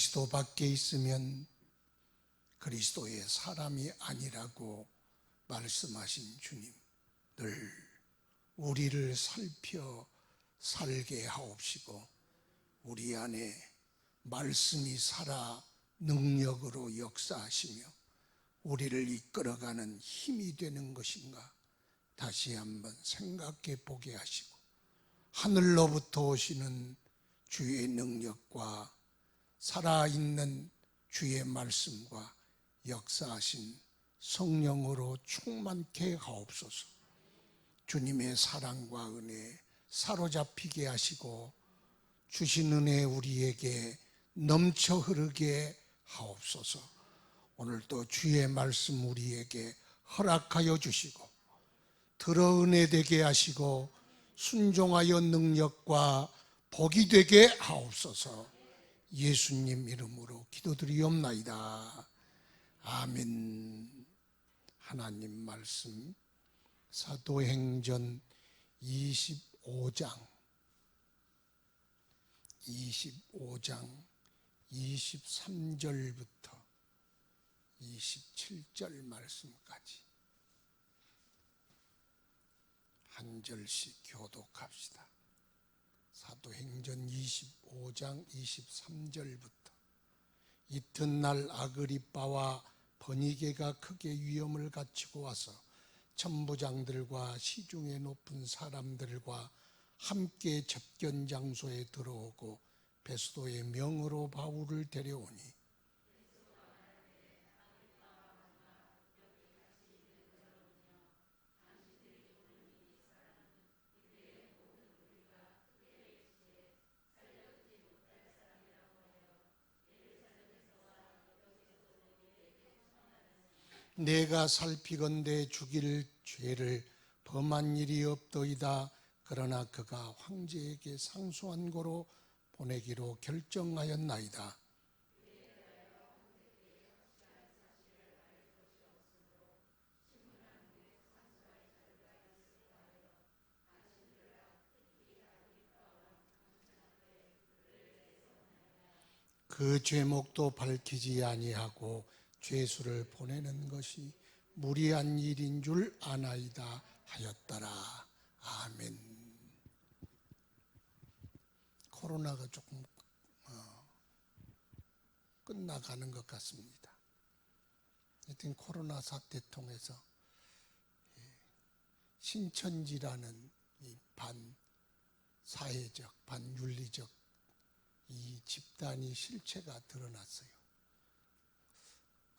그리스도 밖에 있으면 그리스도의 사람이 아니라고 말씀하신 주님, 늘 우리를 살펴 살게 하옵시고 우리 안에 말씀이 살아 능력으로 역사하시며 우리를 이끌어가는 힘이 되는 것인가 다시 한번 생각해 보게 하시고 하늘로부터 오시는 주의 능력과 살아있는 주의 말씀과 역사하신 성령으로 충만케 하옵소서. 주님의 사랑과 은혜에 사로잡히게 하시고 주신 은혜 우리에게 넘쳐 흐르게 하옵소서. 오늘도 주의 말씀 우리에게 허락하여 주시고 들어 은혜 되게 하시고 순종하여 능력과 복이 되게 하옵소서. 예수님 이름으로 기도드리옵나이다. 아멘. 하나님 말씀 사도행전 25장 23절부터 27절 말씀까지 한 절씩 교독합시다. 사도행전 25장 23절부터 이튿날 아그리빠와 버니게가 크게 위험을 갖추고 와서 천부장들과 시중에 높은 사람들과 함께 접견 장소에 들어오고 베스도의 명으로 바울을 데려오니 내가 살피건대 죽일 죄를 범한 일이 없더이다. 그러나 그가 황제에게 상소한 고로 보내기로 결정하였나이다. 그 죄목도 밝히지 아니하고 죄수를 보내는 것이 무리한 일인 줄 아나이다 하였더라. 아멘. 코로나가 조금 끝나가는 것 같습니다. 하여튼 코로나 사태 통해서 신천지라는 이 반사회적, 반윤리적 이 집단이 실체가 드러났어요.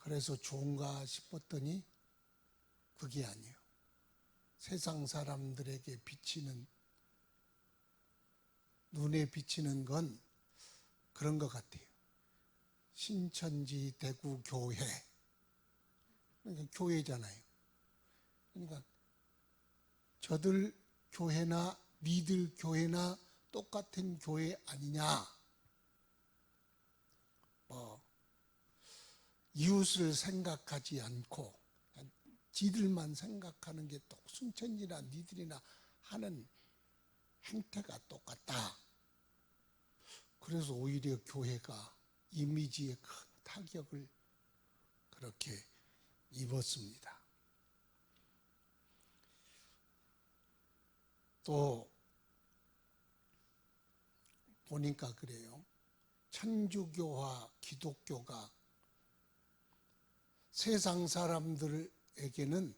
그래서 좋은가 싶었더니 그게 아니에요. 세상 사람들에게 비치는, 눈에 비치는 건 그런 것 같아요. 신천지 대구 교회, 그러니까 교회잖아요. 그러니까 저들 교회나 니들 교회나 똑같은 교회 아니냐. 이웃을 생각하지 않고 지들만 생각하는 게 또 순천지나 니들이나 하는 행태가 똑같다. 그래서 오히려 교회가 이미지에 큰 타격을 그렇게 입었습니다. 또 보니까 그래요. 천주교와 기독교가 세상 사람들에게는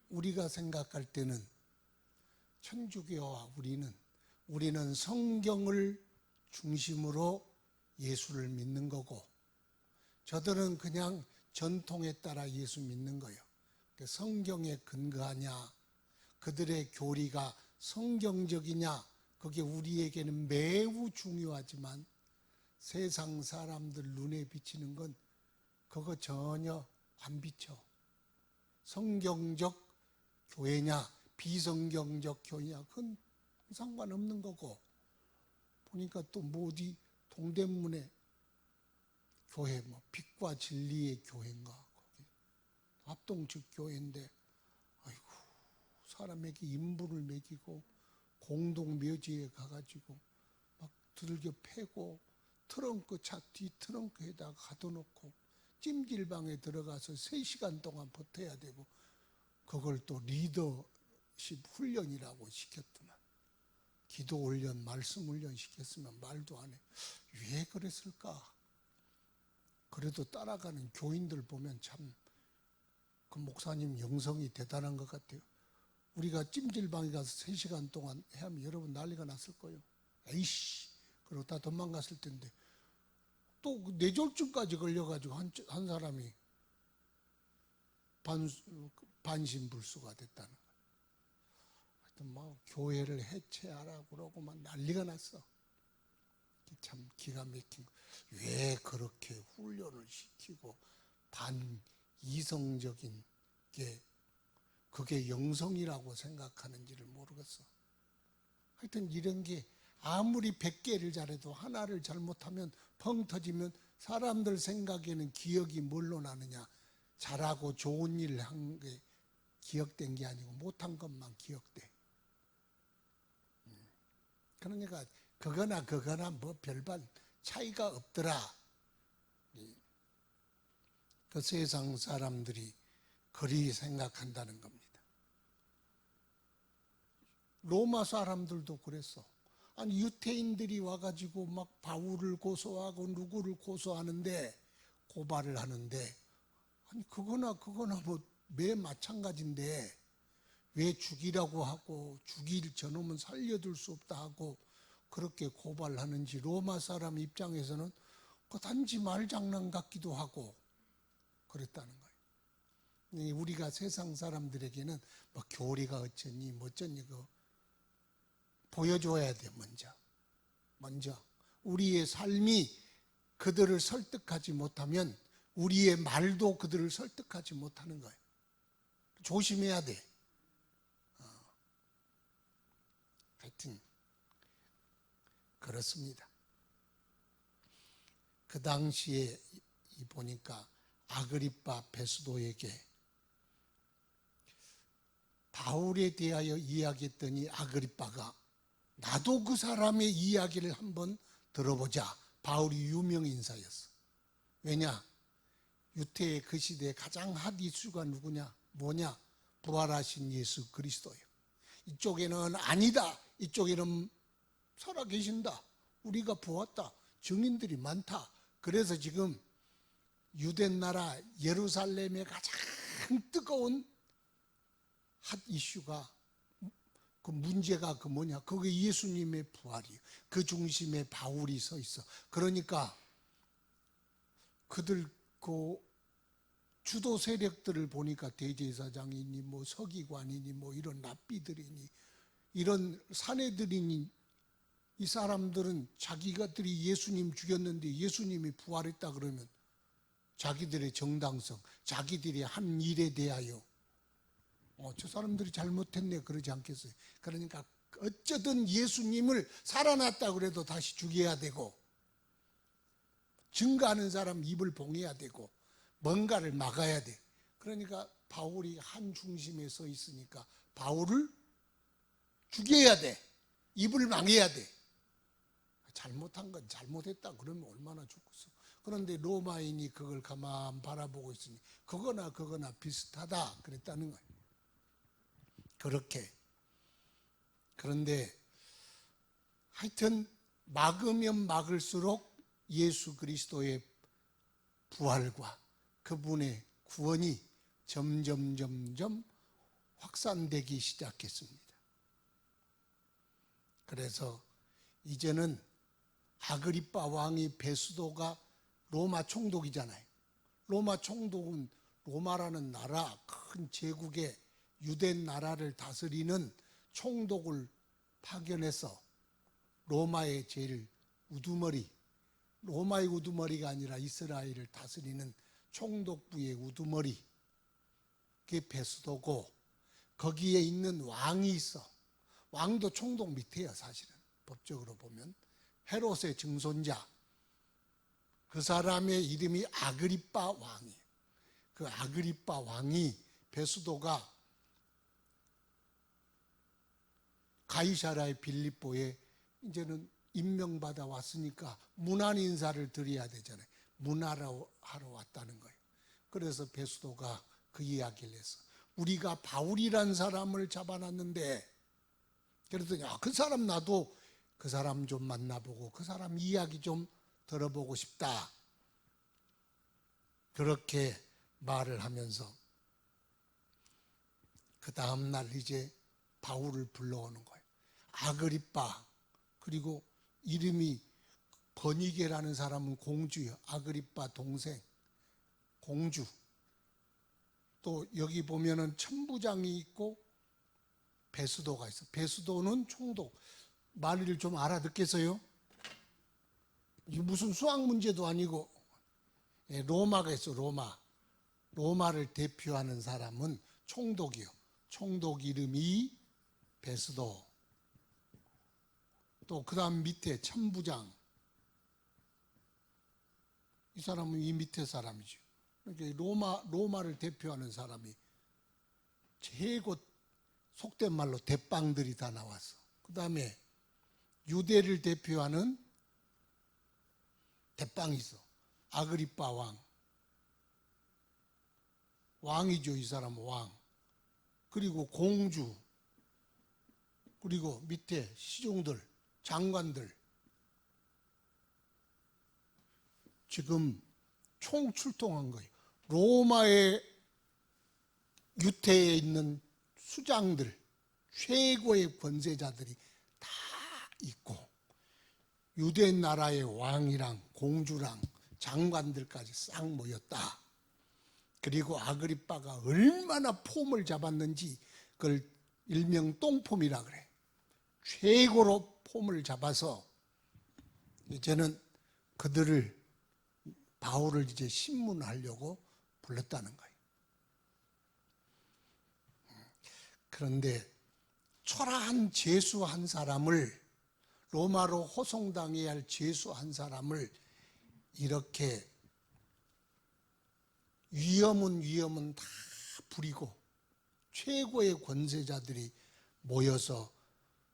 우리가 생각할 때는 천주교와 우리는 성경을 중심으로 예수를 믿는 거고 저들은 그냥 전통에 따라 예수 믿는 거예요. 성경에 근거하냐, 그들의 교리가 성경적이냐, 그게 우리에게는 매우 중요하지만 세상 사람들 눈에 비치는 건 그거 전혀 안 비쳐. 성경적 교회냐 비성경적 교회냐 그건 상관없는 거고, 보니까 또 뭐 어디 동대문에 교회 빛과 진리의 교회인가 거기 합동측 교회인데 아이고 사람에게 인부를 먹이고 공동묘지에 가가지고 막 두들겨 패고 트렁크 차 뒤 트렁크에다가 가둬놓고 찜질방에 들어가서 3시간 동안 버텨야 되고, 그걸 또 리더십 훈련이라고 시켰더만. 기도 훈련, 말씀 훈련 시켰으면 말도 안 해. 왜 그랬을까? 그래도 따라가는 교인들 보면 참 그 목사님 영성이 대단한 것 같아요. 우리가 찜질방에 가서 3시간 동안 하면 여러분 난리가 났을 거예요. 에이씨, 그러고 다 도망갔을 텐데, 또 뇌졸중까지 걸려가지고 한 사람이 반신불수가 됐다는 거예요. 하여튼 뭐 교회를 해체하라 그러고 막 난리가 났어. 참 기가 막힌 거. 왜 그렇게 훈련을 시키고 반이성적인 게 그게 영성이라고 생각하는지를 모르겠어. 하여튼 이런 게 아무리 100개를 잘해도 하나를 잘못하면 펑 터지면 사람들 생각에는 기억이 뭘로 나느냐? 잘하고 좋은 일 한 게 기억된 게 아니고 못한 것만 기억돼. 그러니까 그거나 뭐 별반 차이가 없더라. 그 세상 사람들이 그리 생각한다는 겁니다. 로마 사람들도 그랬어. 아니 유태인들이 와가지고 막 바울을 고소하고 누구를 고소하는데, 고발을 하는데, 아니 그거나 뭐 매 마찬가지인데 왜 죽이라고 하고 죽일 저놈은 살려둘 수 없다 하고 그렇게 고발하는지 로마 사람 입장에서는 그 단지 말장난 같기도 하고 그랬다는 거예요. 우리가 세상 사람들에게는 뭐 교리가 어쩌니 뭐 어쩌니 그 보여줘야 돼. 먼저 우리의 삶이 그들을 설득하지 못하면 우리의 말도 그들을 설득하지 못하는 거예요. 조심해야 돼. 하여튼 그렇습니다. 그 당시에 보니까 아그리빠 베스도에게 바울에 대하여 이야기했더니 아그리빠가 나도 그 사람의 이야기를 한번 들어보자. 바울이 유명 인사였어. 왜냐? 유태의 그 시대에 가장 핫 이슈가 누구냐? 뭐냐? 부활하신 예수 그리스도예요. 이쪽에는 아니다. 이쪽에는 살아계신다. 우리가 보았다. 증인들이 많다. 그래서 지금 유대 나라 예루살렘의 가장 뜨거운 핫 이슈가 그 문제가 그 뭐냐? 그게 예수님의 부활이에요. 그 중심에 바울이 서 있어. 그러니까 그들 그 주도 세력들을 보니까 대제사장이니 뭐 서기관이니 뭐 이런 랍비들이니 이런 사내들이니 이 사람들은 자기가들이 예수님 죽였는데 예수님이 부활했다 그러면 자기들의 정당성, 자기들이 한 일에 대하여 저 사람들이 잘못했네 그러지 않겠어요. 그러니까 어쩌든 예수님을 살아났다 그래도 다시 죽여야 되고 증거하는 사람 입을 봉해야 되고 뭔가를 막아야 돼. 그러니까 바울이 한 중심에 서 있으니까 바울을 죽여야 돼. 입을 망해야 돼. 잘못한 건 잘못했다 그러면 얼마나 좋겠어. 그런데 로마인이 그걸 가만 바라보고 있으니 그거나 비슷하다 그랬다는 거예요. 그렇게. 그런데 하여튼 막으면 막을수록 예수 그리스도의 부활과 그분의 구원이 점점 확산되기 시작했습니다. 그래서 이제는 아그리빠 왕이 베스도가 로마 총독이잖아요. 로마 총독은 로마라는 나라 큰 제국의 유대 나라를 다스리는 총독을 파견해서 로마의 제일 우두머리, 로마의 우두머리가 아니라 이스라엘을 다스리는 총독부의 우두머리, 그게 베스도고 거기에 있는 왕이 있어. 왕도 총독 밑에야 사실은 법적으로 보면. 헤롯의 증손자, 그 사람의 이름이 아그리빠 왕이에요. 그 아그리빠 왕이 베스도가 가이사라의 빌립보에 이제는 임명받아 왔으니까 문안 인사를 드려야 되잖아요. 문안하러 왔다는 거예요. 그래서 베수도가 그 이야기를 했어. 우리가 바울이란 사람을 잡아놨는데, 그랬더니 그 사람 나도 그 사람 좀 만나보고 그 사람 이야기 좀 들어보고 싶다. 그렇게 말을 하면서 그 다음날 이제 바울을 불러오는 거예요. 아그리빠, 그리고 이름이 버니게라는 사람은 공주예요. 아그리빠 동생, 공주. 또 여기 보면은 천부장이 있고 베스도가 있어. 베스도는 총독. 말을 좀 알아듣겠어요? 이게 무슨 수학 문제도 아니고, 로마가 있어. 로마를 대표하는 사람은 총독이요. 총독 이름이 베스도. 또 그 다음 밑에 천부장. 이 사람은 이 밑에 사람이죠. 그러니까 로마를 대표하는 사람이 최고, 속된 말로 대빵들이 다 나왔어. 그 다음에 유대를 대표하는 대빵이 있어. 아그리빠 왕. 왕이죠, 이 사람은 왕. 그리고 공주. 그리고 밑에 시종들, 장관들. 지금 총출동한 거예요. 로마의 유태에 있는 수장들, 최고의 권세자들이 다 있고, 유대 나라의 왕이랑 공주랑 장관들까지 싹 모였다. 그리고 아그리빠가 얼마나 폼을 잡았는지 그걸 일명 똥폼이라 그래. 최고로 폼을 잡아서 이제는 그들을, 바울을 이제 신문하려고 불렀다는 거예요. 그런데 초라한 죄수 한 사람을, 로마로 호송당해야 할 죄수 한 사람을 이렇게 위험은 다 부리고 최고의 권세자들이 모여서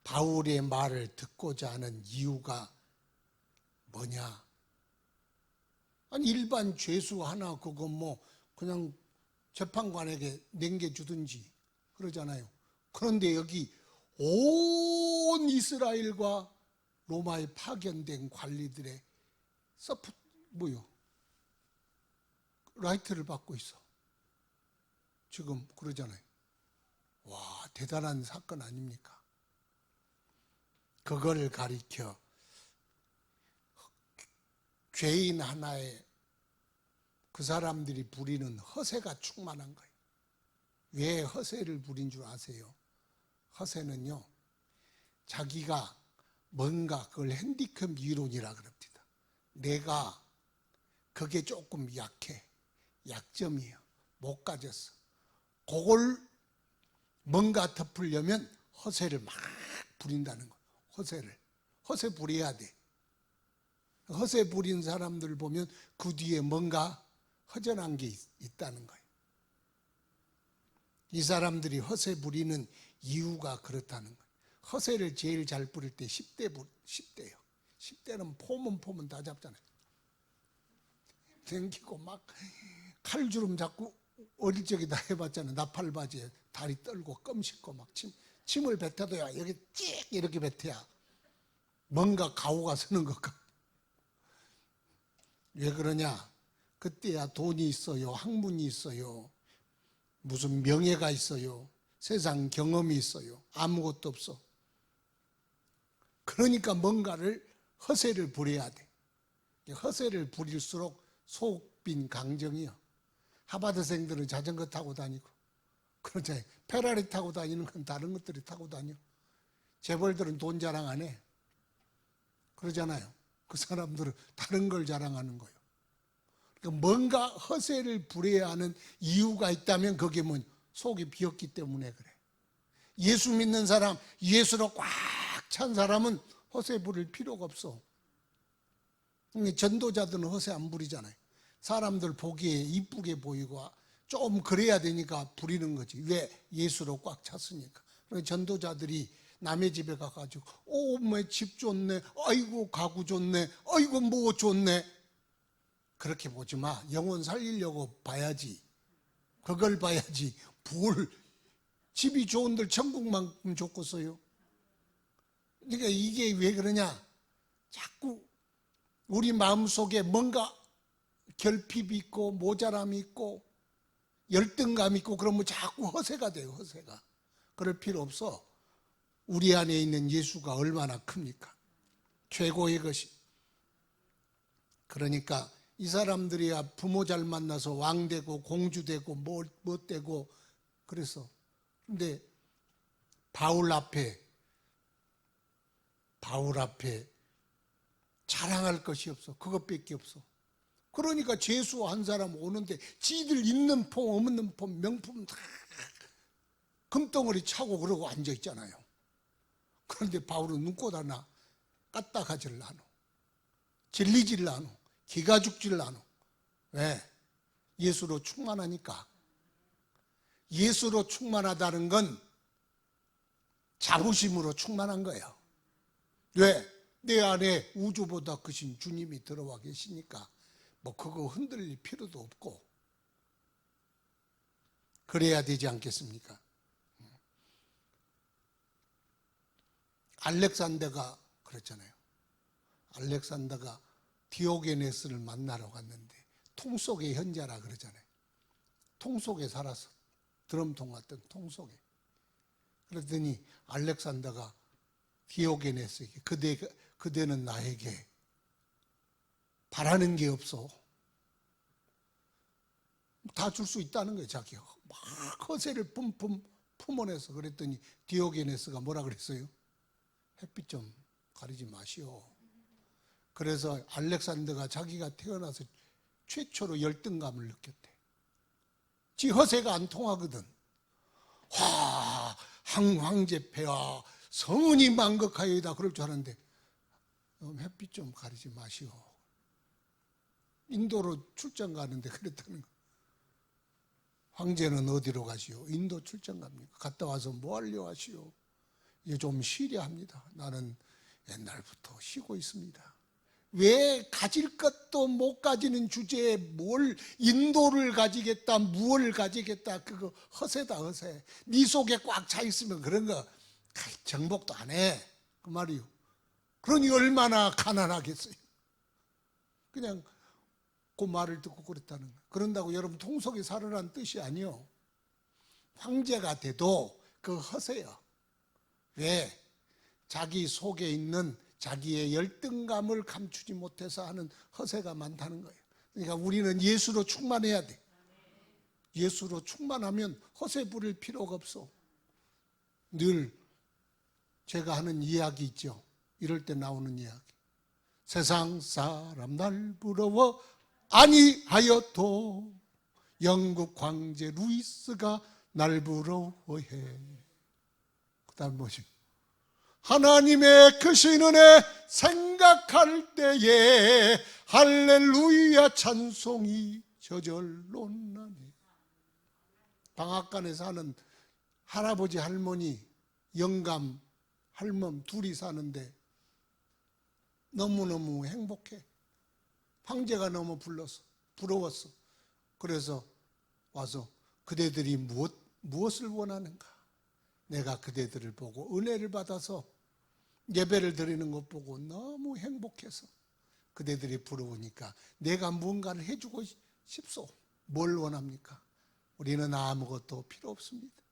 바울의 말을 듣고자 하는 이유가 뭐냐? 아니 일반 죄수 하나 그거 뭐 그냥 재판관에게 남겨주든지 그러잖아요. 그런데 여기 온 이스라엘과 로마에 파견된 관리들의 라이트를 받고 있어. 지금 그러잖아요. 와, 대단한 사건 아닙니까? 그걸 가리켜 죄인 하나에 그 사람들이 부리는 허세가 충만한 거예요. 왜 허세를 부린 줄 아세요? 허세는요, 자기가 뭔가 그걸 핸디캡 이론이라 그럽니다. 내가 그게 조금 약해. 약점이에요. 못 가졌어. 그걸 뭔가 덮으려면 허세를 막 부린다는 거예요. 허세 부려야 돼. 허세 부린 사람들 보면 그 뒤에 뭔가 허전한 게 있다는 거예요. 이 사람들이 허세 부리는 이유가 그렇다는 거예요. 허세를 제일 잘 부릴 때 10대예요. 10대는 폼은 다 잡잖아요. 댕기고 막 칼주름 잡고, 어릴 적에 다 해봤잖아요. 나팔바지에 다리 떨고 껌 씻고 막 침을 뱉어도야 여기 찍 이렇게 뱉어야 뭔가 가오가 서는 것 같아. 왜 그러냐? 그때야 돈이 있어요. 학문이 있어요. 무슨 명예가 있어요. 세상 경험이 있어요. 아무것도 없어. 그러니까 뭔가를 허세를 부려야 돼. 허세를 부릴수록 속 빈 강정이요. 하버드생들은 자전거 타고 다니고 그렇잖아요. 페라리 타고 다니는 건 다른 것들이 타고 다녀. 재벌들은 돈 자랑 안 해. 그러잖아요. 그 사람들은 다른 걸 자랑하는 거예요. 그러니까 뭔가 허세를 부려야 하는 이유가 있다면 그게 뭐냐? 속이 비었기 때문에 그래. 예수 믿는 사람, 예수로 꽉 찬 사람은 허세 부릴 필요가 없어. 전도자들은 허세 안 부리잖아요. 사람들 보기에 이쁘게 보이고 좀 그래야 되니까 부리는 거지. 왜? 예수로 꽉 찼으니까. 전도자들이 남의 집에 가가지고 뭐 집 좋네, 아이고 가구 좋네, 아이고 뭐 좋네, 그렇게 보지 마. 영혼 살리려고 봐야지. 그걸 봐야지. 집이 좋은들 천국만큼 좋겠어요. 그러니까 이게 왜 그러냐, 자꾸 우리 마음속에 뭔가 결핍이 있고 모자람이 있고 열등감이 있고 그러면 자꾸 허세가 돼요. 허세가. 그럴 필요 없어. 우리 안에 있는 예수가 얼마나 큽니까? 최고의 것이. 그러니까 이 사람들이야 부모 잘 만나서 왕 되고 공주 되고 뭐 되고 그래서. 근데 바울 앞에 자랑할 것이 없어. 그것밖에 없어. 그러니까 재수 한 사람 오는데 지들 있는 폼 없는 폼 명품 다 금덩어리 차고 그러고 앉아있잖아요. 그런데 바울은 눈꽃 하나 까딱하질 않아. 질리질 않아. 기가 죽질 않아. 왜? 예수로 충만하니까. 예수로 충만하다는 건 자부심으로 충만한 거예요. 왜? 내 안에 우주보다 크신 주님이 들어와 계시니까 뭐 그거 흔들릴 필요도 없고 그래야 되지 않겠습니까? 알렉산더가 그랬잖아요. 알렉산더가 디오게네스를 만나러 갔는데 통 속의 현자라 그러잖아요. 통 속에 살았어. 드럼통 같은 통 속에. 그랬더니 알렉산더가 디오게네스에게 그대는 나에게 바라는 게 없어. 다 줄 수 있다는 거예요. 자기가 막 허세를 뿜뿜 품어내서. 그랬더니 디오게네스가 뭐라 그랬어요? 햇빛 좀 가리지 마시오. 그래서 알렉산더가 자기가 태어나서 최초로 열등감을 느꼈대. 지 허세가 안 통하거든. 황제 폐하 성은이 만극하여이다 그럴 줄 알았는데 햇빛 좀 가리지 마시오. 인도로 출장 가는데 그랬다는 거. 황제는 어디로 가시오? 인도 출장 갑니까? 갔다 와서 뭐 하려 하시오? 이제 좀 쉬려 합니다. 나는 옛날부터 쉬고 있습니다. 왜 가질 것도 못 가지는 주제에 뭘 인도를 가지겠다, 무엇을 가지겠다, 그거 허세다, 허세. 네 속에 꽉 차 있으면 그런 거 정복도 안 해. 그 말이요. 그러니 얼마나 가난하겠어요. 그냥 그 말을 듣고 그랬다는 거예요. 그런다고 여러분 통속에 살으라는 뜻이 아니요. 황제가 돼도 그 허세요. 왜? 자기 속에 있는 자기의 열등감을 감추지 못해서 하는 허세가 많다는 거예요. 그러니까 우리는 예수로 충만해야 돼. 예수로 충만하면 허세 부릴 필요가 없어. 늘 제가 하는 이야기 있죠. 이럴 때 나오는 이야기. 세상 사람 날 부러워 아니하여도 영국 황제 루이스가 날 부러워해. 그 다음 뭐지? 하나님의 크신 은혜 생각할 때에 할렐루야 찬송이 저절로 나네. 방앗간에 사는 할아버지 할머니 영감 할멈 둘이 사는데 너무너무 행복해. 황제가 너무 부러웠어. 그래서 와서 그대들이 무엇을 원하는가? 내가 그대들을 보고 은혜를 받아서 예배를 드리는 것 보고 너무 행복해서 그대들이 부러우니까 내가 무언가를 해주고 싶소. 뭘 원합니까? 우리는 아무것도 필요 없습니다.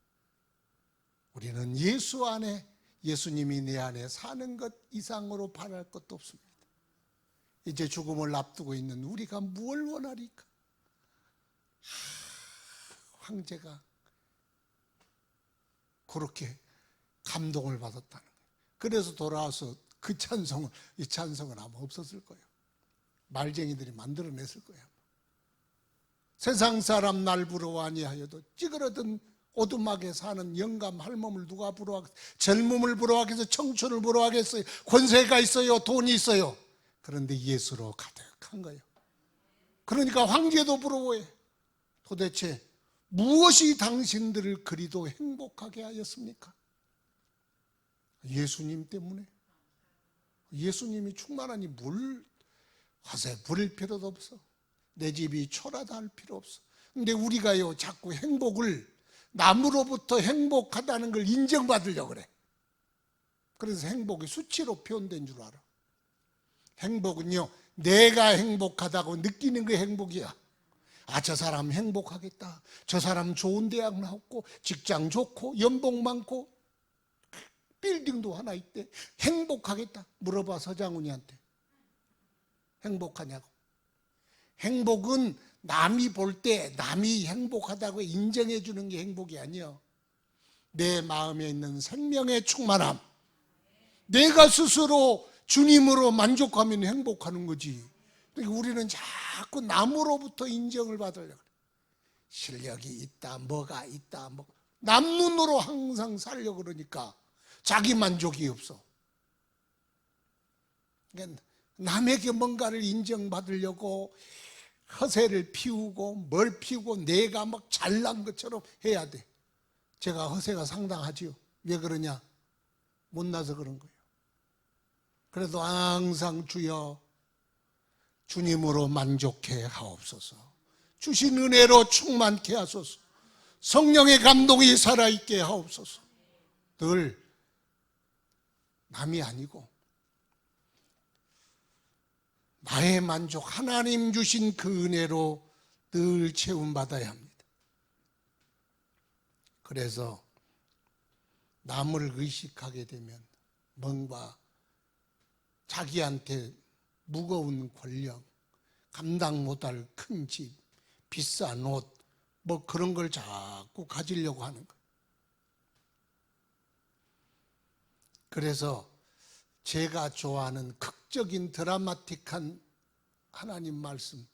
우리는 예수 안에, 예수님이 내 안에 사는 것 이상으로 바랄 것도 없습니다. 이제 죽음을 앞두고 있는 우리가 무엇을 원하리까? 황제가 그렇게 감동을 받았다는 거예요. 그래서 돌아와서 그 찬송을, 이 찬송은 아마 없었을 거예요. 말쟁이들이 만들어냈을 거예요. 세상 사람 날 부러워 아니하여도 찌그러든 오두막에 사는 영감 할멈을 누가 부러워하겠어요? 젊음을 부러워하겠어요? 청춘을 부러워하겠어요? 권세가 있어요? 돈이 있어요? 그런데 예수로 가득한 거예요. 그러니까 황제도 부러워해. 도대체 무엇이 당신들을 그리도 행복하게 하였습니까? 예수님 때문에. 예수님이 충만하니 허세 부릴 필요도 없어. 내 집이 초라다 할 필요 없어. 근데 우리가요 자꾸 행복을, 남으로부터 행복하다는 걸 인정받으려고 그래. 그래서 행복이 수치로 표현된 줄 알아. 행복은요 내가 행복하다고 느끼는 게 행복이야. 아, 저 사람 행복하겠다, 저 사람 좋은 대학 나왔고 직장 좋고 연봉 많고 빌딩도 하나 있대, 행복하겠다. 물어봐 서장훈이한테. 행복하냐고. 행복은 남이 볼 때 남이 행복하다고 인정해 주는 게 행복이 아니야. 내 마음에 있는 생명의 충만함, 내가 스스로 주님으로 만족하면 행복하는 거지. 그러니까 우리는 자꾸 남으로부터 인정을 받으려고 그래. 실력이 있다, 뭐가 있다, 남 눈으로 항상 살려고 그러니까 자기 만족이 없어. 그러니까 남에게 뭔가를 인정받으려고 허세를 피우고 뭘 피우고 내가 막 잘난 것처럼 해야 돼. 제가 허세가 상당하지요. 왜 그러냐? 못나서 그런 거예요. 그래도 항상 주여 주님으로 만족해 하옵소서, 주신 은혜로 충만케 하소서, 성령의 감동이 살아있게 하옵소서. 늘 남이 아니고 나의 만족, 하나님 주신 그 은혜로 늘 채움받아야 합니다. 그래서 남을 의식하게 되면 뭔가 자기한테 무거운 권력, 감당 못할 큰 집, 비싼 옷, 그런 걸 자꾸 가지려고 하는 거예요. 그래서 제가 좋아하는 극적인 드라마틱한 하나님 말씀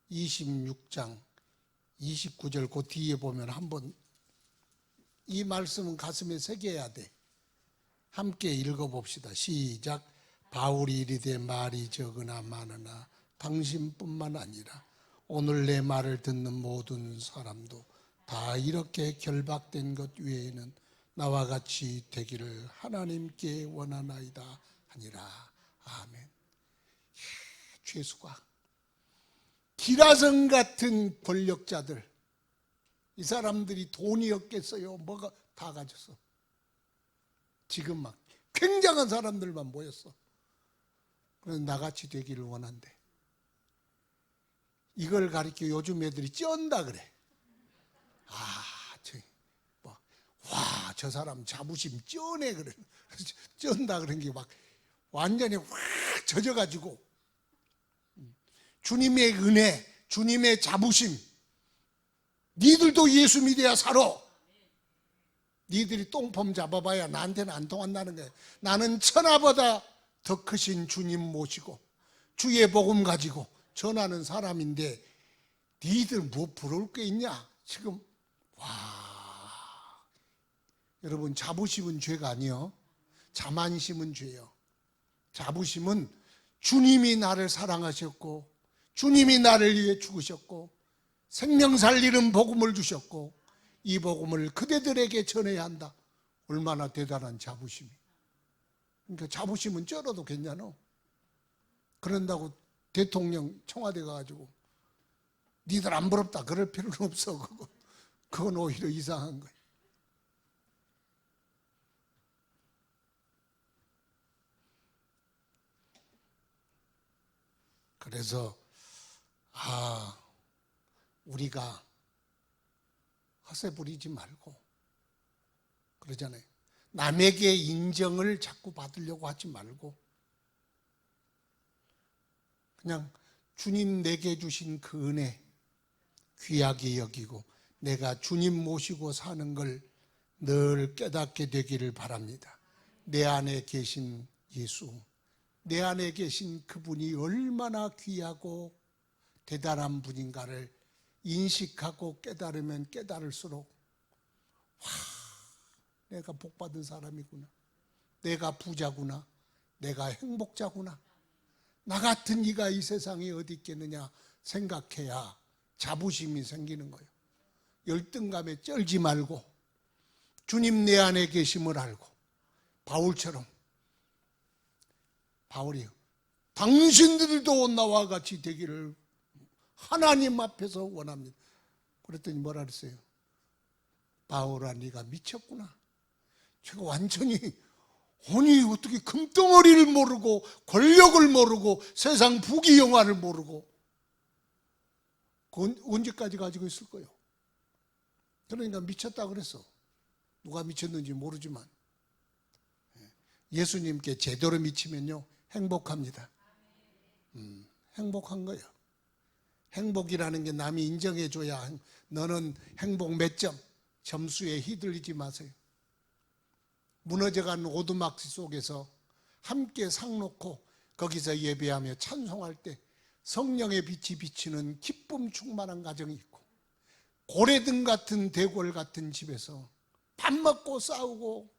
26장 29절 그 뒤에 보면 한번 이 말씀은 가슴에 새겨야 돼. 함께 읽어봅시다. 시작. 바울이 이르되 말이 적으나 많으나 당신뿐만 아니라 오늘 내 말을 듣는 모든 사람도 다 이렇게 결박된 것 외에는 나와 같이 되기를 하나님께 원하나이다 하니라. 아멘. 죄수가 기라성 같은 권력자들, 이 사람들이 돈이 없겠어요? 뭐가 다 가졌어. 지금 막 굉장한 사람들만 모였어. 그래서 나같이 되기를 원한대. 이걸 가리켜 요즘 애들이 쩐다 그래. 저 사람 자부심 쩌네 그래. 쩐다 그런 게 막 완전히 확 젖어가지고 주님의 은혜, 주님의 자부심. 니들도 예수 믿어야 살아. 니들이 똥폼 잡아봐야 나한테는 안 통한다는 거야. 나는 천하보다 더 크신 주님 모시고 주의 복음 가지고 전하는 사람인데 니들 뭐 부러울 게 있냐? 지금 여러분, 자부심은 죄가 아니요, 자만심은 죄요. 자부심은 주님이 나를 사랑하셨고 주님이 나를 위해 죽으셨고 생명 살리는 복음을 주셨고 이 복음을 그대들에게 전해야 한다. 얼마나 대단한 자부심이. 그러니까 자부심은 쩔어도 괜찮아. 그런다고 대통령 청와대 가가지고 니들 안 부럽다 그럴 필요는 없어. 그건 오히려 이상한 거예요. 그래서 우리가 허세 부리지 말고 그러잖아요. 남에게 인정을 자꾸 받으려고 하지 말고 그냥 주님 내게 주신 그 은혜 귀하게 여기고 내가 주님 모시고 사는 걸 늘 깨닫게 되기를 바랍니다. 내 안에 계신 예수, 내 안에 계신 그분이 얼마나 귀하고 대단한 분인가를 인식하고 깨달으면 깨달을수록 내가 복받은 사람이구나, 내가 부자구나, 내가 행복자구나, 나 같은 이가 이 세상에 어디 있겠느냐 생각해야 자부심이 생기는 거예요. 열등감에 쩔지 말고 주님 내 안에 계심을 알고 바울처럼 바울이요. 당신들도 나와 같이 되기를 하나님 앞에서 원합니다. 그랬더니 뭐라 그랬어요? 바울아, 네가 미쳤구나. 제가 완전히 아니 어떻게 금덩어리를 모르고 권력을 모르고 세상 부귀영화를 모르고 그건 언제까지 가지고 있을 거예요? 그러니까 미쳤다 그랬어. 누가 미쳤는지 모르지만 예수님께 제대로 미치면요 행복합니다. 행복한 거예요. 행복이라는 게 남이 인정해 줘야 너는 행복 몇 점, 점수에 휘둘리지 마세요. 무너져가는 오두막시 속에서 함께 상 놓고 거기서 예배하며 찬송할 때 성령의 빛이 비치는 기쁨 충만한 가정이 있고, 고래등 같은 대궐 같은 집에서 밥 먹고 싸우고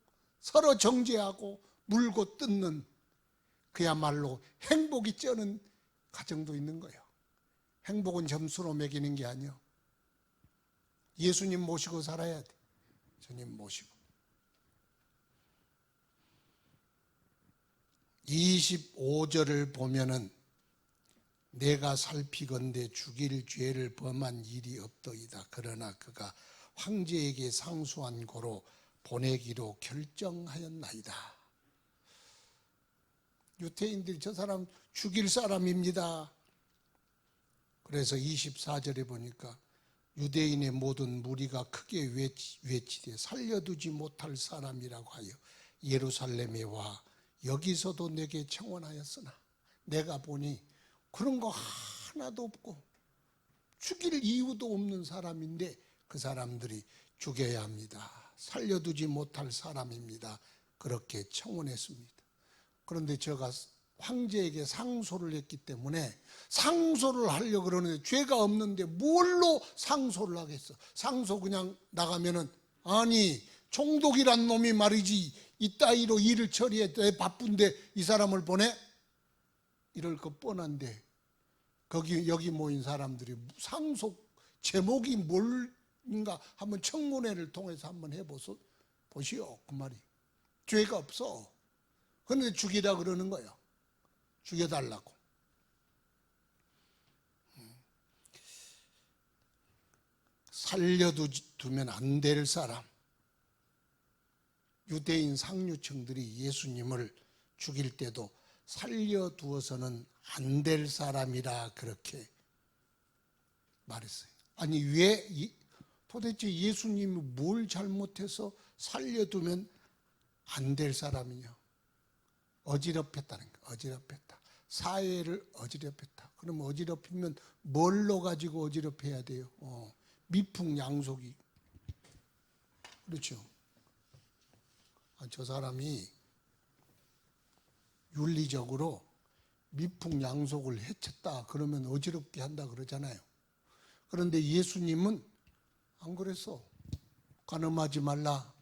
서로 정죄하고 물고 뜯는 그야말로 행복이 쩌는 가정도 있는 거예요. 행복은 점수로 매기는 게 아니요, 예수님 모시고 살아야 돼. 주님 모시고. 25절을 보면은 내가 살피건대 죽일 죄를 범한 일이 없더이다. 그러나 그가 황제에게 상소한 고로 보내기로 결정하였나이다. 유태인들이 저 사람 죽일 사람입니다. 그래서 24절에 보니까 유대인의 모든 무리가 크게 외치되 살려두지 못할 사람이라고 하여 예루살렘에 와 여기서도 내게 청원하였으나 내가 보니 그런 거 하나도 없고 죽일 이유도 없는 사람인데 그 사람들이 죽여야 합니다. 살려두지 못할 사람입니다. 그렇게 청원했습니다. 그런데 제가 황제에게 상소를 했기 때문에 상소를 하려고 그러는데 죄가 없는데 뭘로 상소를 하겠어? 상소 그냥 나가면은 아니 총독이란 놈이 말이지 이따위로 일을 처리해 바쁜데 이 사람을 보내? 이럴 거 뻔한데 여기 모인 사람들이 상소 제목이 뭘인가 한번 청문회를 통해서 한번 해보시오. 그 말이 죄가 없어. 그런데 죽이라 그러는 거예요. 죽여달라고. 살려두면 안 될 사람, 유대인 상류층들이 예수님을 죽일 때도 살려두어서는 안 될 사람이라 그렇게 말했어요. 아니 왜 도대체 예수님이 뭘 잘못해서 살려두면 안 될 사람이냐? 어지럽혔다는 거예요. 어지럽혔다. 사회를 어지럽혔다. 그럼 어지럽히면 뭘로 가지고 어지럽혀야 돼요? 미풍양속이. 그렇죠. 저 사람이 윤리적으로 미풍양속을 해쳤다 그러면 어지럽게 한다 그러잖아요. 그런데 예수님은 안 그랬어. 간음하지 말라.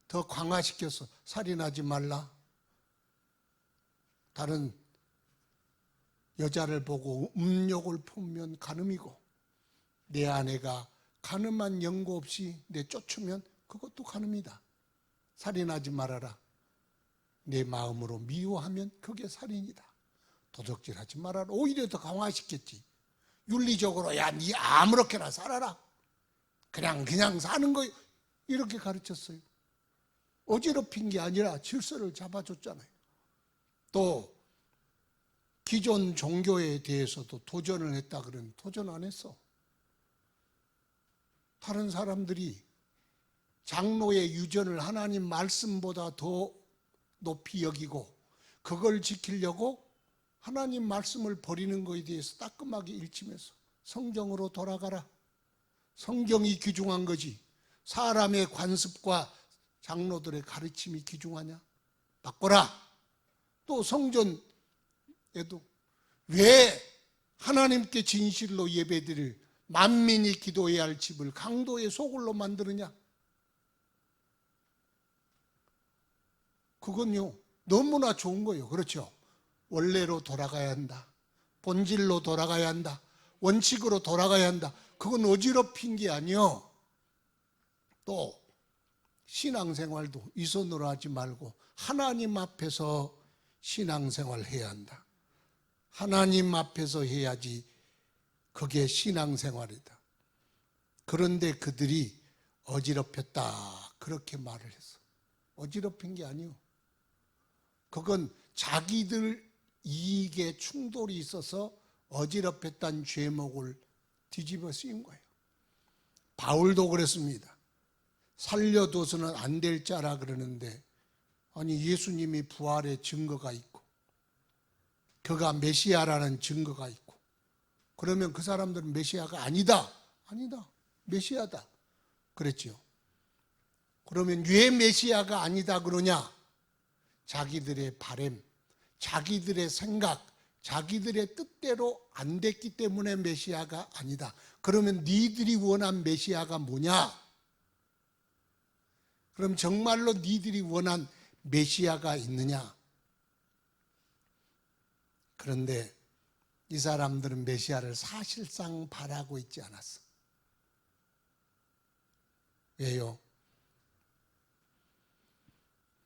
더 강화시켜서 살인하지 말라. 다른 여자를 보고 음욕을 품으면 간음이고 내 아내가 간음한 연고 없이 내 쫓으면 그것도 간음이다. 살인하지 말아라. 내 마음으로 미워하면 그게 살인이다. 도적질하지 말아라. 오히려 더 강화시켰지. 윤리적으로 야 니 아무렇게나 살아라. 그냥 사는 거 이렇게 가르쳤어요. 어지럽힌 게 아니라 질서를 잡아줬잖아요. 또 기존 종교에 대해서도 도전을 했다 그러면 도전 안 했어. 다른 사람들이 장로의 유전을 하나님 말씀보다 더 높이 여기고 그걸 지키려고 하나님 말씀을 버리는 것에 대해서 따끔하게 일침해서 성경으로 돌아가라. 성경이 귀중한 거지 사람의 관습과 장로들의 가르침이 귀중하냐? 바꿔라. 또 성전에도 왜 하나님께 진실로 예배드릴 만민이 기도해야 할 집을 강도의 소굴로 만드느냐? 그건요 너무나 좋은 거예요. 그렇죠? 원래로 돌아가야 한다. 본질로 돌아가야 한다. 원칙으로 돌아가야 한다. 그건 어지럽힌 게 아니요. 또 신앙생활도 이 손으로 하지 말고 하나님 앞에서 신앙생활 해야 한다. 하나님 앞에서 해야지 그게 신앙생활이다. 그런데 그들이 어지럽혔다 그렇게 말을 했어. 어지럽힌 게 아니요. 그건 자기들 이익에 충돌이 있어서 어지럽혔다는 죄목을 뒤집어 쓰인 거예요. 바울도 그랬습니다. 살려둬서는 안 될 자라 그러는데, 아니 예수님이 부활의 증거가 있고 그가 메시아라는 증거가 있고, 그러면 그 사람들은 메시아가 아니다. 아니다. 메시아다. 그랬지요. 그러면 왜 메시아가 아니다 그러냐? 자기들의 바램, 자기들의 생각, 자기들의 뜻대로 안 됐기 때문에 메시아가 아니다. 그러면 니들이 원한 메시아가 뭐냐? 그럼 정말로 니들이 원한 메시아가 있느냐? 그런데 이 사람들은 메시아를 사실상 바라고 있지 않았어. 왜요?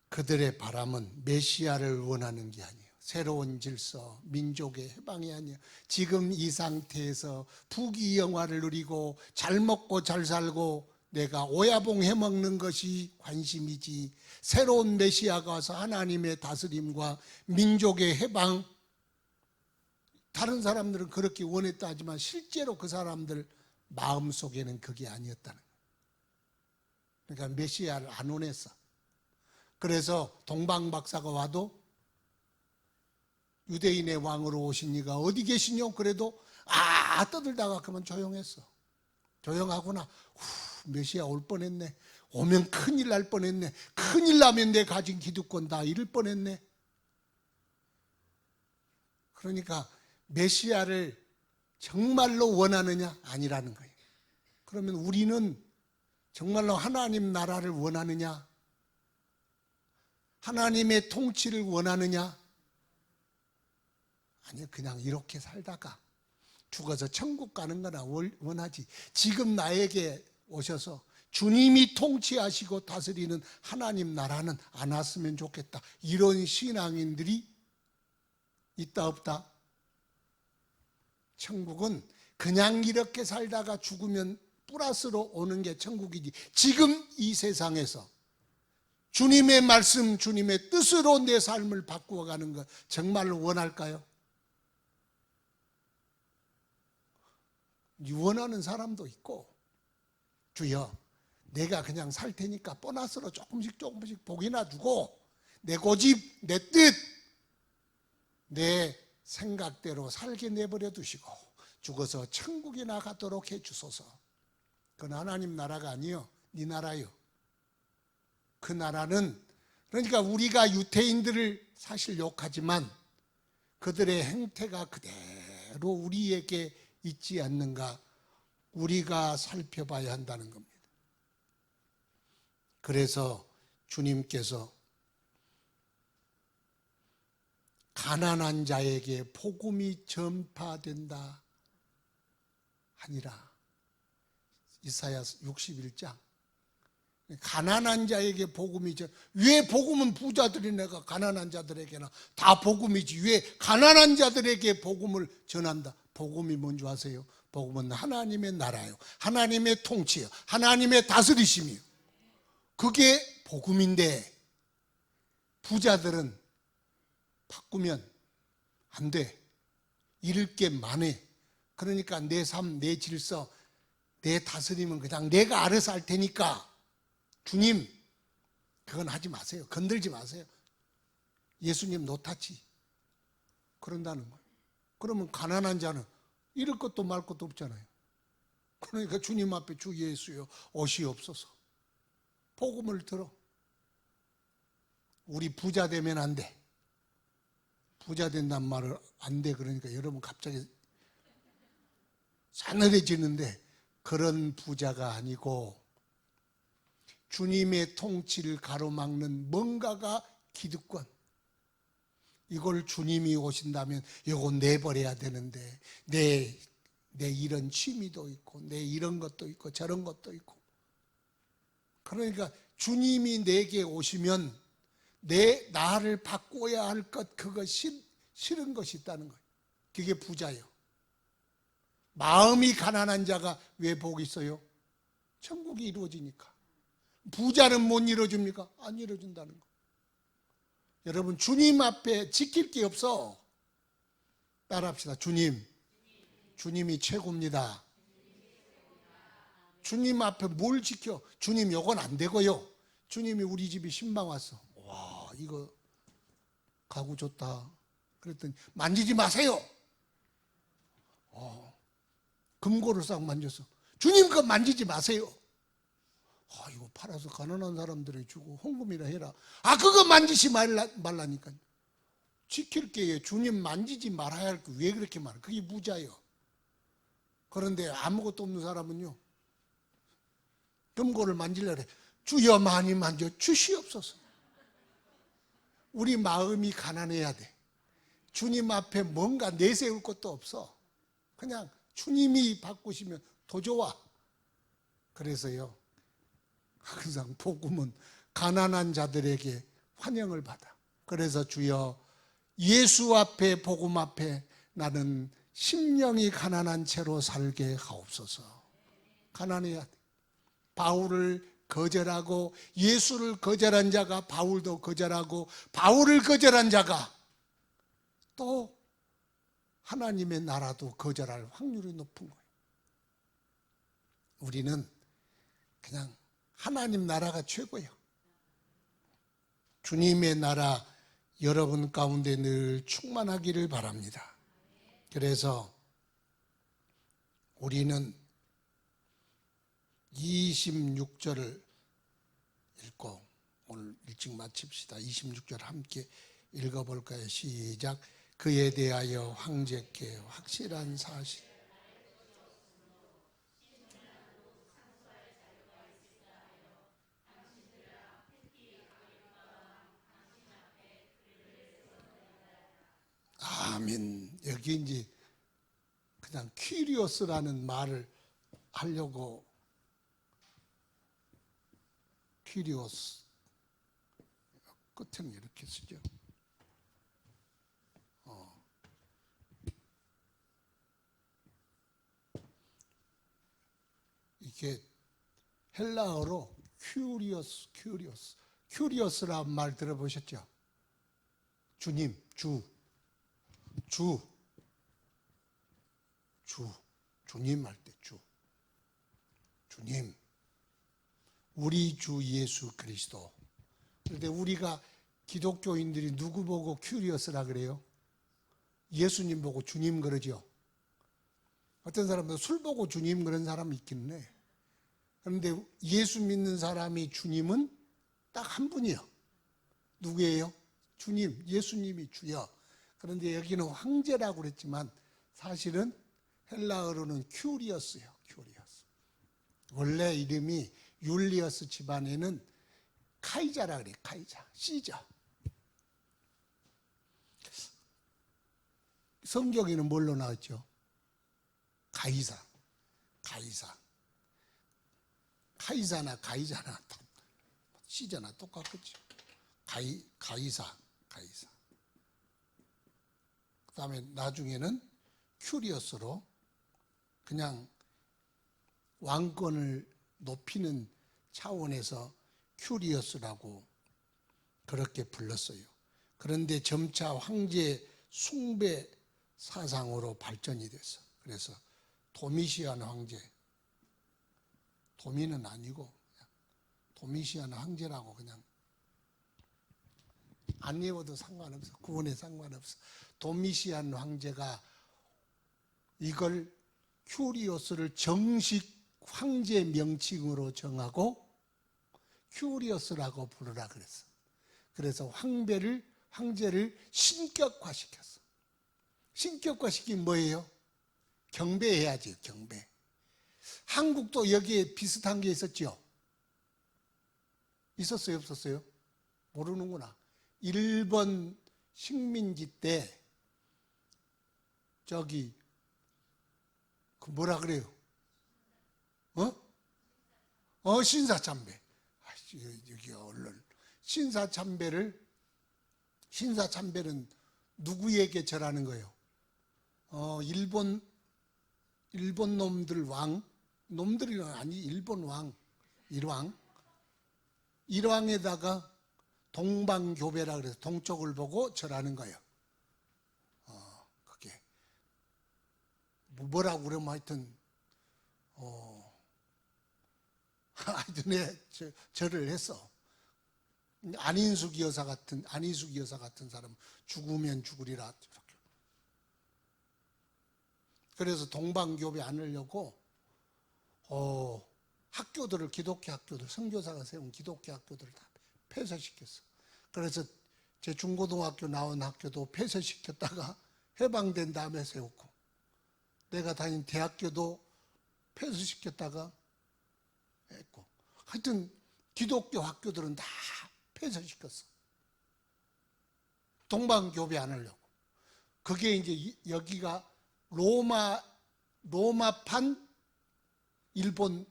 그들의 바람은 메시아를 원하는 게 아니에요. 새로운 질서, 민족의 해방이 아니에요. 지금 이 상태에서 부귀영화를 누리고 잘 먹고 잘 살고 내가 오야봉 해먹는 것이 관심이지, 새로운 메시아가 와서 하나님의 다스림과 민족의 해방, 다른 사람들은 그렇게 원했다 하지만 실제로 그 사람들 마음속에는 그게 아니었다는 거예요. 그러니까 메시아를 안 원했어. 그래서 동방박사가 와도 유대인의 왕으로 오신 이가 어디 계시뇨? 그래도 떠들다가 그만 조용했어. 조용하구나. 메시아 올 뻔했네. 오면 큰일 날 뻔했네. 큰일 나면 내 가진 기득권 다 잃을 뻔했네. 그러니까 메시아를 정말로 원하느냐? 아니라는 거예요. 그러면 우리는 정말로 하나님 나라를 원하느냐? 하나님의 통치를 원하느냐? 아니요, 그냥 이렇게 살다가 죽어서 천국 가는 거나 원하지. 지금 나에게 오셔서 주님이 통치하시고 다스리는 하나님 나라는 안 왔으면 좋겠다. 이런 신앙인들이 있다 없다? 천국은 그냥 이렇게 살다가 죽으면 플러스로 오는 게 천국이지, 지금 이 세상에서 주님의 말씀, 주님의 뜻으로 내 삶을 바꾸어가는 것 정말로 원할까요? 원하는 사람도 있고, 주여 내가 그냥 살 테니까 보너스로 조금씩 복이나 주고 내 고집, 내 뜻, 내 생각대로 살게 내버려 두시고 죽어서 천국이나 가도록 해주소서. 그건 하나님 나라가 아니요, 네 나라요. 그 나라는, 그러니까 우리가 유태인들을 사실 욕하지만 그들의 행태가 그대로 우리에게 있지 않는가, 우리가 살펴봐야 한다는 겁니다. 그래서 주님께서 가난한 자에게 복음이 전파된다 하니라. 이사야 61장. 가난한 자에게 복음이 왜 복음은 부자들이 내가 가난한 자들에게나 다 복음이지, 왜 가난한 자들에게 복음을 전한다? 복음이 뭔지 아세요? 복음은 하나님의 나라요, 하나님의 통치요, 하나님의 다스리심이요. 그게 복음인데 부자들은 바꾸면 안 돼. 잃을 게 많아. 그러니까 내 삶, 내 질서, 내 다스림은 그냥 내가 알아서 할 테니까 주님 그건 하지 마세요. 건들지 마세요. 예수님 노타치. 그런다는 거예요. 그러면 가난한 자는 잃을 것도 말 것도 없잖아요. 그러니까 주님 앞에 주 예수여 오시옵소서. 복음을 들어. 우리 부자 되면 안 돼. 부자 된단 말을 안 돼. 그러니까 여러분 갑자기 싸늘해지는데, 그런 부자가 아니고 주님의 통치를 가로막는 뭔가가 기득권, 이걸 주님이 오신다면 이거 내버려야 되는데 내 이런 취미도 있고 내 이런 것도 있고 저런 것도 있고, 그러니까 주님이 내게 오시면 나를 바꿔야 할 것, 그거 싫은 것이 있다는 거예요. 그게 부자예요. 마음이 가난한 자가 왜 복이 있어요? 천국이 이루어지니까. 부자는 못 이루어줍니까? 안 이루어준다는 거. 여러분, 주님 앞에 지킬 게 없어. 따라합시다. 주님이 최고입니다. 주님 앞에 뭘 지켜? 주님 요건 안 되고요. 주님이 우리 집에 신방 왔어. 와, 이거 가구 좋다. 그랬더니 만지지 마세요. 금고를 싹 만졌어. 주님 거 만지지 마세요. 이거 팔아서 가난한 사람들에 주고 헌금이라 해라. 그거 만지지 말라니까요. 지킬 게 주님 만지지 말아야 할 거 왜 그렇게 말해? 그게 부자예요. 그런데 아무것도 없는 사람은요, 금고를 만지려고 그래. 주여 많이 만져 주시옵소서. 우리 마음이 가난해야 돼. 주님 앞에 뭔가 내세울 것도 없어. 그냥 주님이 바꾸시면 더 좋아. 그래서요, 항상 복음은 가난한 자들에게 환영을 받아. 그래서 주여, 예수 앞에, 복음 앞에 나는 심령이 가난한 채로 살게 하옵소서. 가난해야 돼. 바울을 거절하고 예수를 거절한 자가 바울도 거절하고, 바울을 거절한 자가 또 하나님의 나라도 거절할 확률이 높은 거예요. 우리는 그냥 하나님 나라가 최고예요. 주님의 나라 여러분 가운데 늘 충만하기를 바랍니다. 그래서 우리는 26절을 읽고 오늘 일찍 마칩시다. 26절 함께 읽어볼까요? 시작. 그에 대하여 황제께 확실한 사실. 아멘. 여기 이제 그냥 퀴리오스라는 말을 하려고, 퀴리오스 끝에는 이렇게 쓰죠. 이게 헬라어로 큐리오스라는 말 들어보셨죠? 주님, 주님 할 때 주님, 우리 주 예수 그리스도. 그런데 우리가 기독교인들이 누구 보고 큐리오스라 그래요? 예수님 보고 주님 그러죠. 어떤 사람도 술 보고 주님 그런 사람이 있긴 해. 그런데 예수 믿는 사람이 주님은 딱 한 분이요. 누구예요? 주님, 예수님이 주여. 그런데 여기는 황제라고 그랬지만 사실은 헬라어로는 큐리어스예요. 큐리어스. 원래 이름이 율리어스 집안에는 카이자라 그래. 카이자, 시저. 성경에는 뭘로 나왔죠? 가이사. 카이사나 가이자나 시저나 똑같겠죠. 가이사. 그 다음에 나중에는 큐리어스로 그냥 왕권을 높이는 차원에서 큐리어스라고 그렇게 불렀어요. 그런데 점차 황제 숭배 사상으로 발전이 됐어. 그래서 도미시안 황제, 도미는 아니고 도미시안 황제라고 그냥 안 외워도 상관없어. 구원에 상관없어. 도미시안 황제가 이걸 큐리오스를 정식 황제 명칭으로 정하고 큐리오스라고 부르라 그랬어. 그래서 황제를 신격화시켰어. 신격화시킨 뭐예요? 경배해야지, 경배. 한국도 여기에 비슷한 게 있었죠? 있었어요, 없었어요? 모르는구나. 일본 식민지 때 저기 그 뭐라 그래요? 신사참배. 여기 언론 신사참배는 누구에게 절하는 거예요? 일본 놈들 놈들이 아니 일본 일왕에다가 동방교배라 그래서 동쪽을 보고 절하는 거예요. 그게 뭐라고 그러면 하여튼 하여튼 절을 했어. 안희숙 여사 같은 사람은 죽으면 죽으리라. 그래서 동방교배 안 하려고 학교들을 기독교 학교들 선교사가 세운 기독교 학교들을 다 폐쇄시켰어. 그래서 제 중고등학교 나온 학교도 폐쇄시켰다가 해방된 다음에 세웠고, 내가 다닌 대학교도 폐쇄시켰다가 했고, 하여튼 기독교 학교들은 다 폐쇄시켰어. 동방교배 안 하려고. 그게 이제 여기가 로마판 일본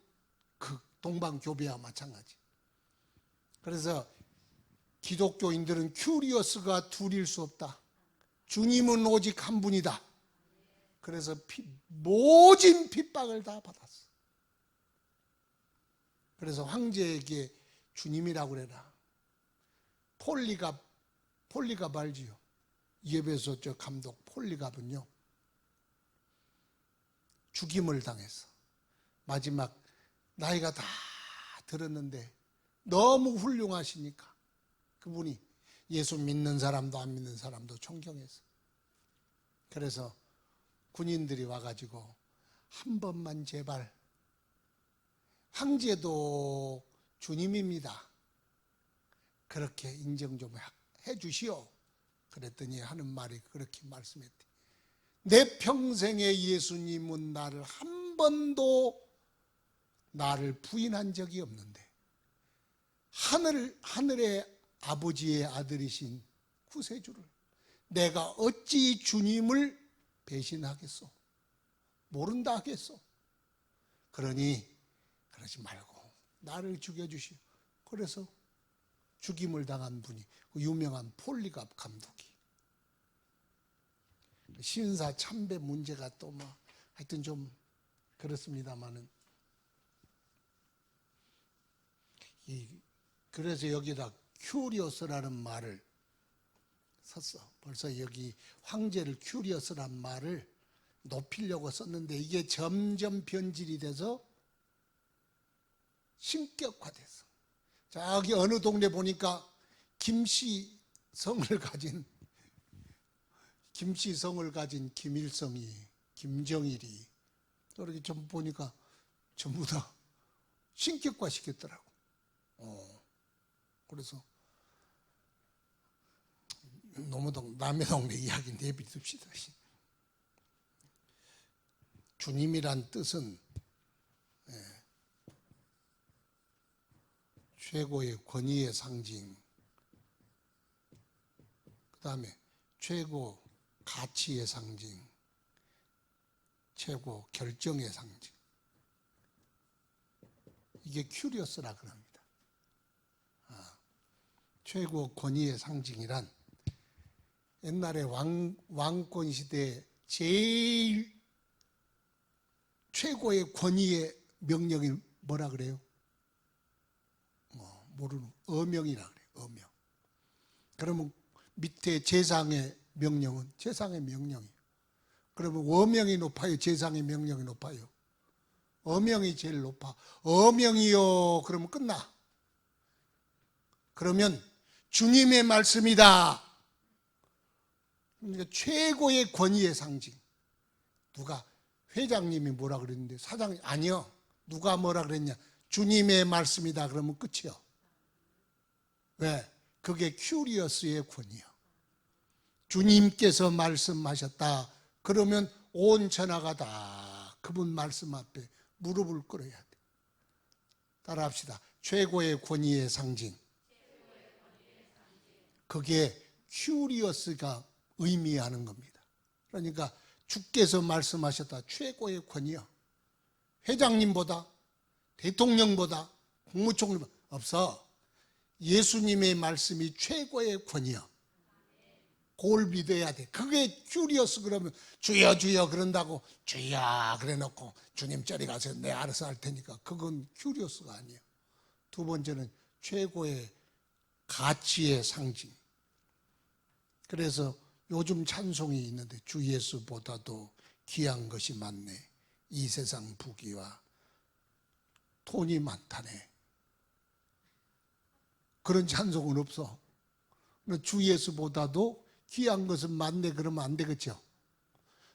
그 동방교배와 마찬가지. 그래서 기독교인들은 큐리오스가 둘일 수 없다. 주님은 오직 한 분이다. 그래서 모진 핍박을 다 받았어. 그래서 황제에게 주님이라고 그래라. 폴리갑 알지요? 예배소 저 감독 폴리갑은요, 죽임을 당했어. 마지막 나이가 다 들었는데 너무 훌륭하시니까 그분이 예수 믿는 사람도 안 믿는 사람도 존경했어. 그래서 군인들이 와가지고 한 번만 제발, 황제도 주님입니다, 그렇게 인정 좀 해주시오. 그랬더니 하는 말이 그렇게 말씀했대. 내 평생에 예수님은 나를 한 번도 나를 부인한 적이 없는데 하늘의 아버지의 아들이신 구세주를 내가 어찌 주님을 배신하겠소? 모른다 하겠소? 그러니 그러지 말고 나를 죽여주시오. 그래서 죽임을 당한 분이 그 유명한 폴리갑 감독이. 신사 참배 문제가 또 뭐 하여튼 좀 그렇습니다만은, 그래서 여기다 큐리오스라는 말을 썼어. 벌써 여기 황제를 큐리오스란 말을 높이려고 썼는데 이게 점점 변질이 돼서 신격화됐어. 저기 어느 동네 보니까 김씨성을 가진 김일성이, 김정일이 이렇게 좀 보니까 전부 다 신격화 시켰더라고. 그래서 남의 동네 이야기 내비둡시다. 주님이란 뜻은 최고의 권위의 상징, 그 다음에 최고 가치의 상징, 최고 결정의 상징. 이게 큐리오스라 그럽니다. 최고 권위의 상징이란 옛날에 왕권 시대에 제일 최고의 권위의 명령이 뭐라 그래요? 모르는 어명이라 그래요. 어명. 그러면 밑에 제상의 명령은 제상의 명령이에요. 그러면 어명이 높아요? 제상의 명령이 높아요? 어명이 제일 높아. 어명이요 그러면 끝나. 그러면 주님의 말씀이다. 그러니까 최고의 권위의 상징. 누가 회장님이 뭐라 그랬는데 사장님 아니요. 누가 뭐라 그랬냐? 주님의 말씀이다 그러면 끝이요. 왜? 그게 큐리오스의 권위요. 주님께서 말씀하셨다. 그러면 온 천하가 다 그분 말씀 앞에 무릎을 꿇어야 돼. 따라합시다. 최고의 권위의 상징. 그게 큐리오스가 의미하는 겁니다. 그러니까 주께서 말씀하셨다. 최고의 권위요. 회장님보다, 대통령보다, 국무총리보다 없어. 예수님의 말씀이 최고의 권위야. 그걸 믿어야 돼. 그게 큐리어스. 그러면 주여 주여 그런다고 주여 그래 놓고 주님 저리 가서 내 알아서 할 테니까, 그건 큐리어스가 아니에요. 두 번째는 최고의 가치의 상징. 그래서 요즘 찬송이 있는데, 주 예수보다도 귀한 것이 많네, 이 세상 부귀와 돈이 많다네. 그런 찬송은 없어. 주 예수보다도 귀한 것은 많네 그러면 안 되겠죠.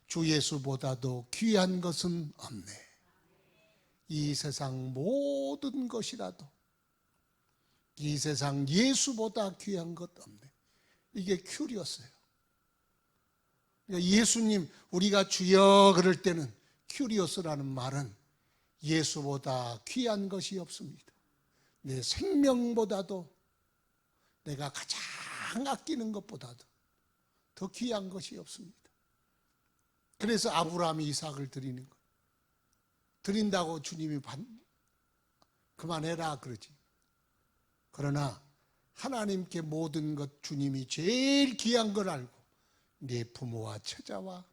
주 예수보다도 귀한 것은 없네. 이 세상 모든 것이라도, 이 세상 예수보다 귀한 것 없네. 이게 큐리어스예요. 그러니까 예수님, 우리가 주여 그럴 때는 큐리어스라는 말은 예수보다 귀한 것이 없습니다. 내 생명보다도, 내가 가장 아끼는 것보다도 더 귀한 것이 없습니다. 그래서 아브라함이 이삭을 드리는 거예요. 드린다고 주님이 그만해라 그러지. 그러나 하나님께 모든 것, 주님이 제일 귀한 걸 알고 네 부모와 처자와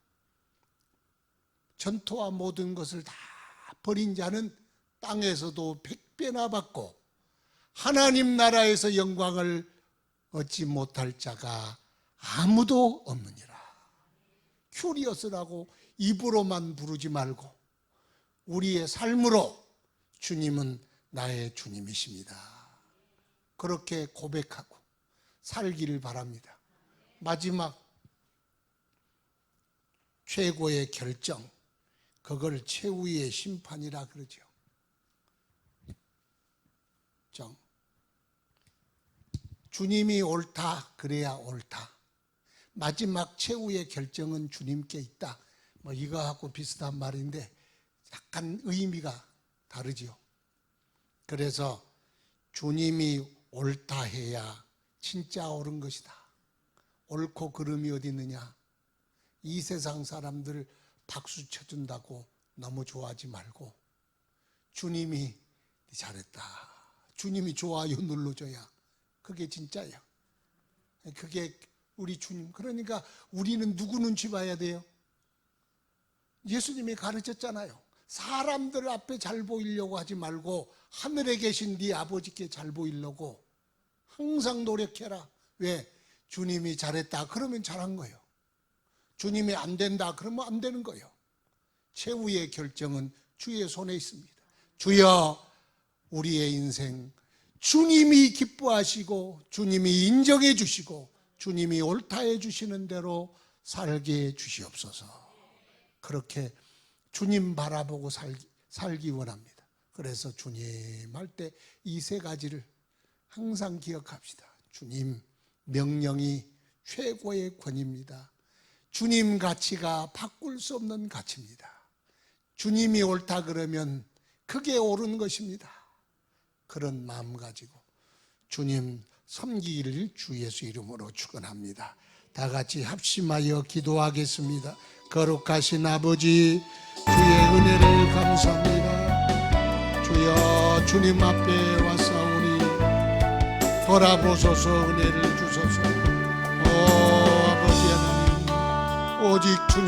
전토와 모든 것을 다 버린 자는 땅에서도 100배나 받고 하나님 나라에서 영광을 얻지 못할 자가 아무도 없느니라. 큐리어스라고 입으로만 부르지 말고 우리의 삶으로 주님은 나의 주님이십니다, 그렇게 고백하고 살기를 바랍니다. 마지막 최고의 결정, 그걸 최후의 심판이라 그러죠. 주님이 옳다 그래야 옳다. 마지막 최후의 결정은 주님께 있다. 뭐 이거하고 비슷한 말인데 약간 의미가 다르죠. 그래서 주님이 옳다 해야 진짜 옳은 것이다. 옳고 그름이 어디 있느냐. 이 세상 사람들 박수 쳐준다고 너무 좋아하지 말고, 주님이 잘했다, 주님이 좋아요 눌러줘야 그게 진짜예요. 그게 우리 주님. 그러니까 우리는 누구 눈치 봐야 돼요? 예수님이 가르쳤잖아요. 사람들 앞에 잘 보이려고 하지 말고 하늘에 계신 네 아버지께 잘 보이려고 항상 노력해라. 왜? 주님이 잘했다 그러면 잘한 거예요. 주님이 안 된다 그러면 안 되는 거예요. 최후의 결정은 주의 손에 있습니다. 주여, 우리의 인생 주님이 기뻐하시고 주님이 인정해 주시고 주님이 옳다 해 주시는 대로 살게 해 주시옵소서. 그렇게 주님 바라보고 살기 원합니다. 그래서 주님 할 때 이 세 가지를 항상 기억합시다. 주님 명령이 최고의 권위입니다. 주님 가치가 바꿀 수 없는 가치입니다. 주님이 옳다 그러면 그게 옳은 것입니다. 그런 마음 가지고 주님 섬기기를 주 예수 이름으로 축원합니다. 다 같이 합심하여 기도하겠습니다. 거룩하신 아버지, 주의 은혜를 감사합니다. 주여, 주님 앞에 왔사오니 돌아보소서, 은혜를 주소서. 오 아버지 하나님, 오직 주님